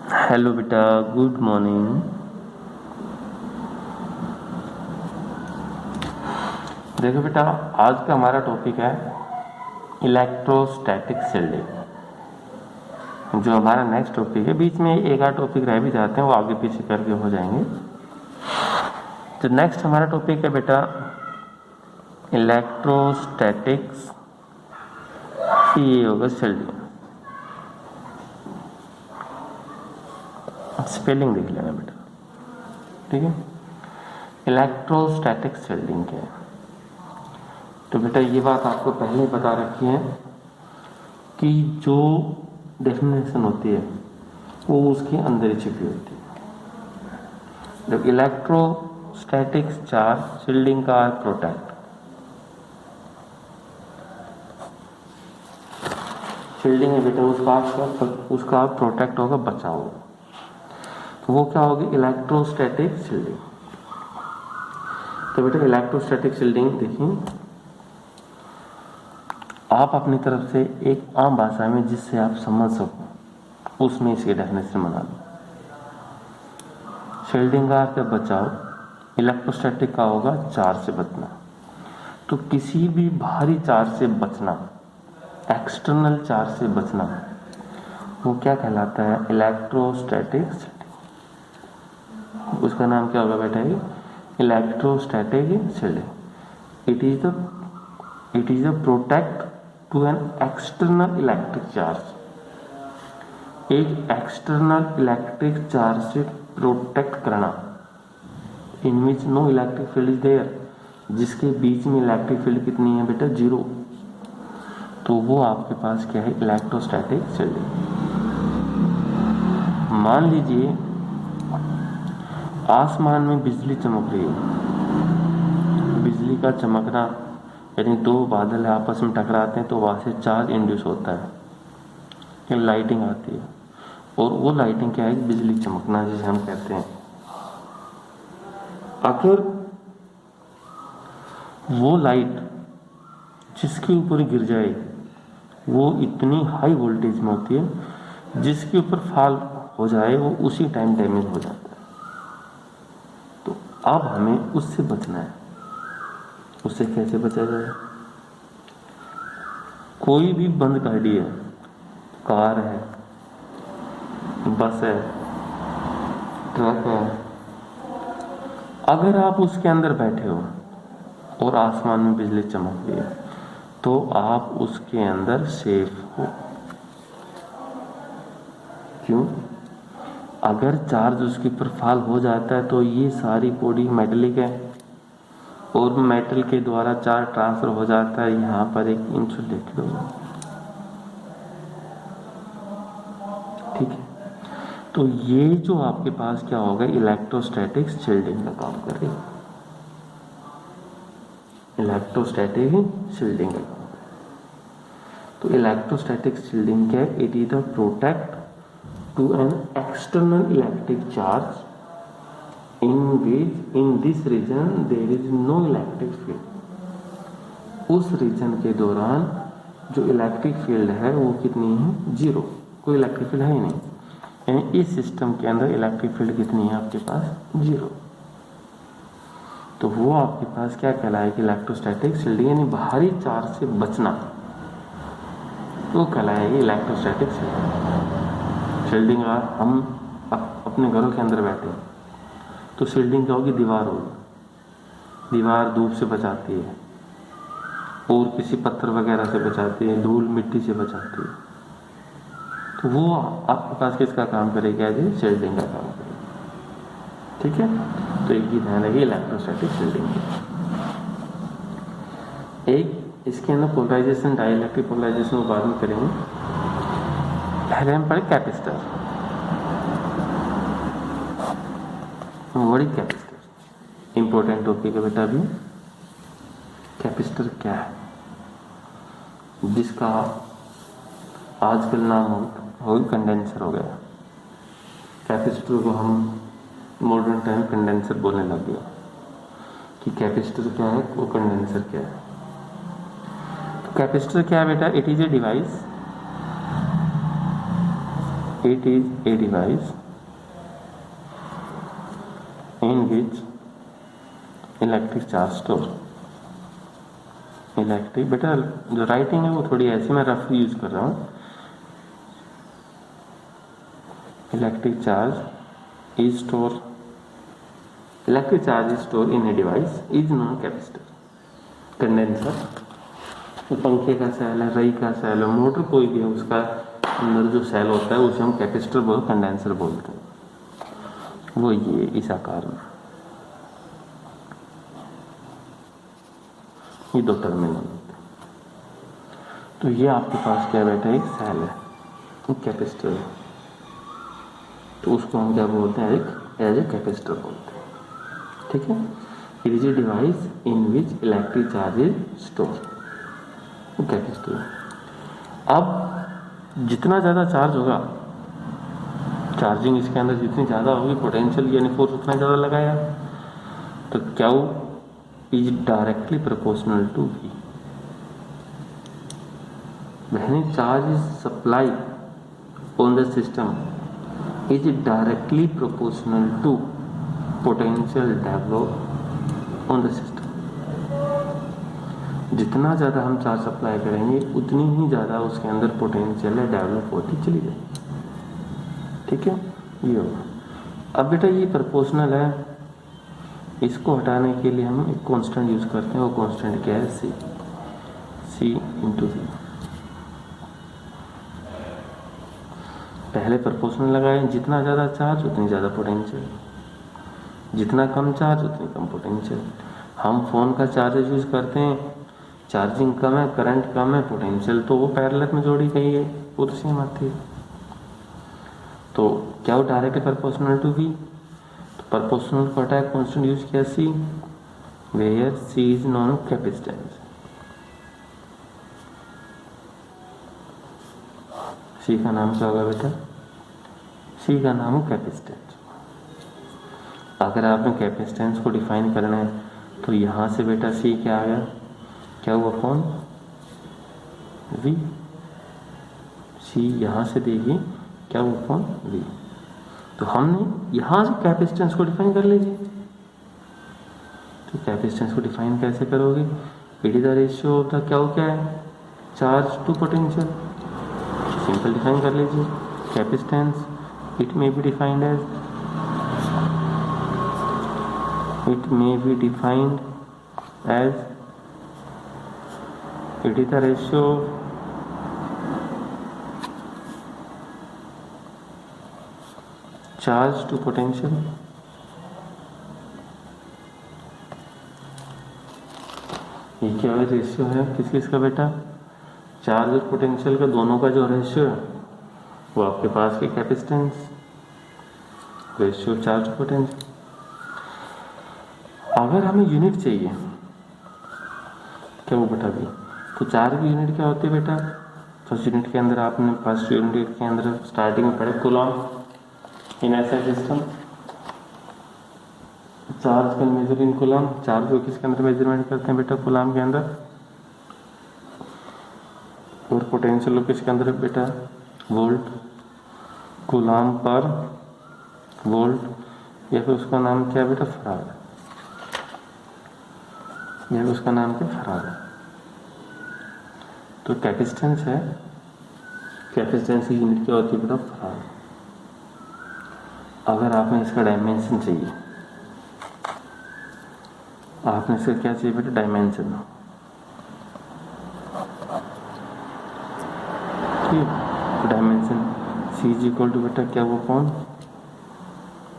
Hello बेटा, good morning. देखो बेटा, आज का हमारा टॉपिक है इलेक्ट्रोस्टैटिक शील्डिंग। जो हमारा नेक्स्ट टॉपिक है, बीच में एक आध टॉपिक रह भी जाते हैं, वो आगे पीछे करके हो जाएंगे। तो नेक्स्ट हमारा टॉपिक है बेटा इलेक्ट्रोस्टैटिक्स, ये होगा शील्डिंग। स्पेलिंग देख लेना बेटा, ठीक है। इलेक्ट्रोस्टैटिक शील्डिंग क्या है? तो बेटा ये बात आपको पहले ही बता रखी है कि जो डेफिनेशन होती है वो उसके अंदर ही छिपी होती है। जब इलेक्ट्रोस्टैटिक चार्ज शील्डिंग का प्रोटेक्ट, शील्डिंग है बेटा उसका प्रोटेक्ट होगा, बचाव होगा। तो वो क्या होगी? Electrostatic shielding. तो बेटा इलेक्ट्रोस्टैटिक शील्डिंग देखिए, आप अपनी तरफ से एक आम भाषा में जिससे आप समझ सको उसमें इसकी डेफिनेशन बना लो। शील्डिंग का अर्थ है बचाव, इलेक्ट्रोस्टैटिक का होगा चार्ज से बचना। तो किसी भी बाहरी चार्ज से बचना, एक्सटर्नल चार्ज से बचना, वो क्या कहलाता है? Electrostatic shielding. उसका नाम क्या होगा बेटा? Electrostatic shielding. It is a protect to an external electric charge. एक एक्सटर्नल इलेक्ट्रिक चार्ज से प्रोटेक्ट करना, in which no electric field is there, जिसके बीच में इलेक्ट्रिक फील्ड कितनी है बेटा? 0। तो वो आपके पास क्या है? Electrostatic shielding. मान लीजिए आसमान में बिजली चमक रही है। बिजली का चमकना यानी दो बादल आपस में टकराते हैं तो वहां से चार्ज इंड्यूस होता है, लाइटिंग आती है। और वो लाइटिंग क्या है? बिजली चमकना, जिसे हम कहते हैं। अगर वो लाइट जिसके ऊपर गिर जाए वो इतनी हाई वोल्टेज में होती है, जिसके ऊपर फॉल हो जाए वो उसी टाइम डैमेज हो जाता है। तो अब हमें उससे बचना है। उससे कैसे बचा जाए? कोई भी बंद गाड़ी है, कार है, बस है, ट्रक है, अगर आप उसके अंदर बैठे हो और आसमान में बिजली चमक रही है तो आप उसके अंदर सेफ हो। क्यों? अगर चार्ज उसके ऊपर फॉल हो जाता है तो ये सारी बॉडी मेटेलिक है और मेटल के द्वारा चार्ज ट्रांसफर हो जाता है यहाँ पर एक इंसुलेटेड हो, ठीक है। तो ये जो आपके पास क्या होगा? इलेक्ट्रोस्टैटिक शील्डिंग का काम करेगा। इलेक्ट्रोस्टैटिक शील्डिंग का काम करेगा। तो इलेक्ट्रोस्टैटिक शील्डिंग क्या है? It is the protect to an external electric charge in this region there is no electric field। उस रीजन के दौरान जो इलेक्ट्रिक फील्ड है वो कितनी है? 0। कोई इलेक्ट्रिक फील्ड है ही नहीं। यानी इस सिस्टम के अंदर इलेक्ट्रिक फील्ड कितनी है आपके पास? 0। तो वो आपके पास क्या कहलाएगी? इलेक्ट्रोस्टैटिक शील्डिंग, यानी बाहरी चार्ज से बचना, वो कहलाएगी इलेक्ट्रोस्टैटिक शील्डिंग। शील्डिंग हम अपने घरों के अंदर बैठे हैं तो शील्डिंग क्या होगी? दीवार होगी। दीवार धूप से बचाती है और किसी पत्थर वगैरह से बचाती है, धूल मिट्टी से बचाती है। तो वो आपके पास किसका काम करेगा? जी, शील्डिंग का काम करेगा, ठीक है। तो एक ही ध्यान रखिए इलेक्ट्रोस्टैटिक शील्डिंग की। एक इसके अंदर पोलराइजेशन, डाइइलेक्ट्रिक पोलराइजेशन को बाद में करेंगे। पहले हम पढ़े कैपेसिटर। बड़ी कैपेसिटर इंपॉर्टेंट टॉपिक है बेटा। अभी कैपेसिटर क्या है, जिसका आजकल नाम हो कंडेंसर हो गया। कैपेसिटर को हम मॉडर्न टाइम कंडेंसर बोलने लग गया कि कैपेसिटर क्या है, वो कंडेंसर क्या है। तो कैपेसिटर क्या है बेटा? It is a device it is a device in which electric charge store. Electric, बेटा जो राइटिंग है वो थोड़ी ऐसी मैं रफ यूज कर रहा हूँ। Electric charge is store, electric charge is store in a device is non capacitor. Condenser, तो पंखे का सेल है, रई का सेल है, मोटर कोई भी है, उसका अंदर जो सेल होता है उसे हम कैपेसिटर कंडेंसर बोलते हैं। वो ये इस आकार में, ये दो टर्मिनल होते हैं। तो ये आपके पास क्या बेटा, एक सेल है, एक कैपेसिटर है, तो उसको हम क्या बोलते हैं, एक एज ए कैपेसिटर बोलते हैं। ठीक है, it is a device in which electric charge is store, capacitor. अब जितना ज़्यादा चार्ज होगा, चार्जिंग इसके अंदर जितनी ज़्यादा होगी, पोटेंशियल यानी फोर्स उतना ज़्यादा लगाया, तो क्या is directly proportional to V। When charge is supply on the system is directly proportional to potential develop on the system. जितना ज़्यादा हम चार्ज सप्लाई करेंगे उतनी ही ज़्यादा उसके अंदर पोटेंशियल है डेवलप होती चली जाएगी। ठीक है, ये होगा। अब बेटा ये प्रोपोर्शनल है, इसको हटाने के लिए हम एक कांस्टेंट यूज करते हैं। वो कांस्टेंट क्या है, C इंटू V। पहले प्रोपोर्शनल लगाए, जितना ज़्यादा चार्ज उतनी ज़्यादा पोटेंशियल, जितना कम चार्ज उतनी कम पोटेंशियल। हम फोन का चार्जर यूज करते हैं, चार्जिंग कम है, करंट कम है, पोटेंशियल तो वो पैरेलल में जोड़ी गई है, वो तो सेम आती है। तो क्या वो डायरेक्टली प्रोपोर्शनल टू V, तो प्रोपोर्शनल को हटाया, कांस्टेंट यूज किया C, where C is known capacitance. C का नाम क्या होगा बेटा, C का नाम है कैपेसिटेंस। अगर आपने कैपेसिटेंस को डिफाइन करना है तो यहाँ से बेटा C क्या आ गया, क्या हुआ, अपॉन V। C यहाँ से देखिए क्या हुआ, अपॉन V। तो हमने यहाँ से कैपेसिटेंस को डिफाइन कर लीजिए। तो कैपेसिटेंस को डिफाइन कैसे करोगे, it is the ratio of the, क्या है, charge to potential. Simple define कर लीजिए, capacitance it may be defined as, it may be defined as it is the ratio charge to potential। ये क्या है, रेशियो है किस किस का बेटा, चार्ज और पोटेंशियल का, दोनों का जो रेशियो है वो आपके पास की capacitance, ratio charge to potential. अगर हमें यूनिट चाहिए, क्या वो बटा भी, तो चार्ज की यूनिट क्या होती है बेटा, फर्स्ट यूनिट के अंदर आपने फर्स्ट यूनिट के अंदर स्टार्टिंग में पढ़े कूलम इन ऐसा system. Charge can measure in coulomb, charge को किसके अंदर मेजरमेंट करते हैं बेटा, कूलम के अंदर। और पोटेंशियल किसके अंदर है बेटा, वोल्ट, कूलम पर वोल्ट, या फिर उसका नाम क्या है बेटा, फराड, यह उसका नाम क्या, फराड है। तो कैपेसिटेंस है, कैपेसिटेंस की यूनिट क्या होती है बेटा, फराड। अगर आपने इसका डायमेंशन चाहिए, आपने इसका क्या चाहिए बेटा, डायमेंशन, ठीक, तो dimension C is equal to बेटा क्या, वो कौन,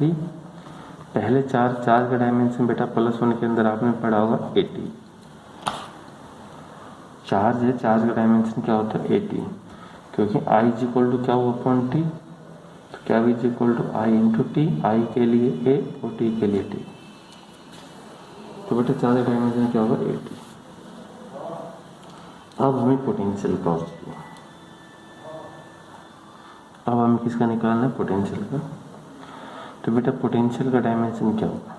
V। पहले चार्ज का डायमेंशन बेटा प्लस वन के अंदर आपने पढ़ा होगा 80। चार्ज है, चार्ज का डायमेंशन क्या होता है, 80, क्योंकि I इज इक्वल टू क्या हुआ, अपॉन T। तो क्या is equal to I into T, I के लिए A और T के लिए T। तो बेटा चार्ज का डायमेंशन क्या होगा, 80। अब हमें पोटेंशियल का, अब हमें किसका निकालना है, पोटेंशियल का। तो बेटा पोटेंशियल का डायमेंशन क्या होगा,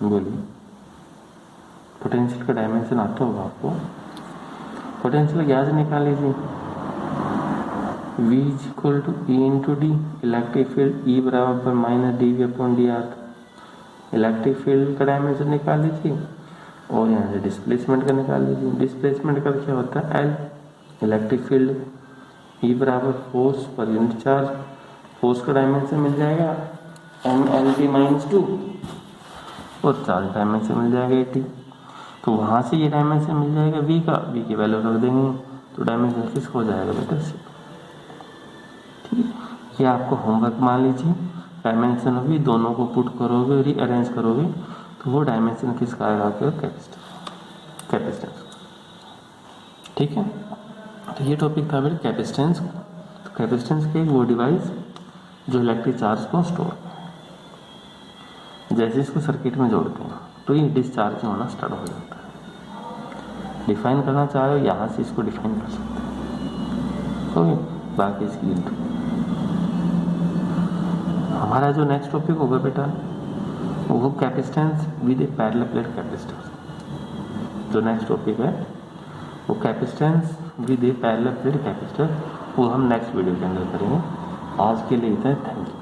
बोलिए, पोटेंशियल का डायमेंशन आता होगा आपको, पोटेंशियल यहाँ से निकाल लीजिए, V is equal to E into D, electric field E बराबर minus D V upon D R. Electric field का डायमेंशन निकाल लीजिए और यहाँ से डिस्प्लेसमेंट का निकाल लीजिए। डिस्प्लेसमेंट का क्या होता है L, इलेक्ट्रिक फील्ड E बराबर force per unit charge, force का डायमेंशन मिल जाएगा mLv माइनस 2 और चार्ज डायमेंशन मिल जाएगा 80। तो वहाँ से ये डायमेंशन मिल जाएगा V का, V की वैल्यू रख देंगे तो डायमेंशन फिक्स हो जाएगा बेटा से। ठीक है, ये आपको होमवर्क मान लीजिए। डायमेंशन भी दोनों को पुट करोगे, रीअरेंज करोगे तो वो डायमेंशन किसका आएगा आपका कैपेसिटेंस। ठीक है, तो ये टॉपिक था बेटा कैपेसिटेंस। तो कैपेसिटेंस के वो डिवाइस जो इलेक्ट्रिक चार्ज को स्टोर, जैसे इसको सर्किट में जोड़ते हैं तो ये डिस्चार्ज होना स्टार्ट हो जाता है। डिफाइन करना चाह रहे हो यहाँ से इसको डिफाइन कर सकते हैं। ओके, बाकी इसकी हमारा जो नेक्स्ट टॉपिक होगा बेटा वो capacitance with A parallel plate capacitor. जो नेक्स्ट टॉपिक है वो capacitance with A parallel plate capacitor, वो हम नेक्स्ट वीडियो के अंदर करेंगे। आज के लिए इतना, थैंक यू।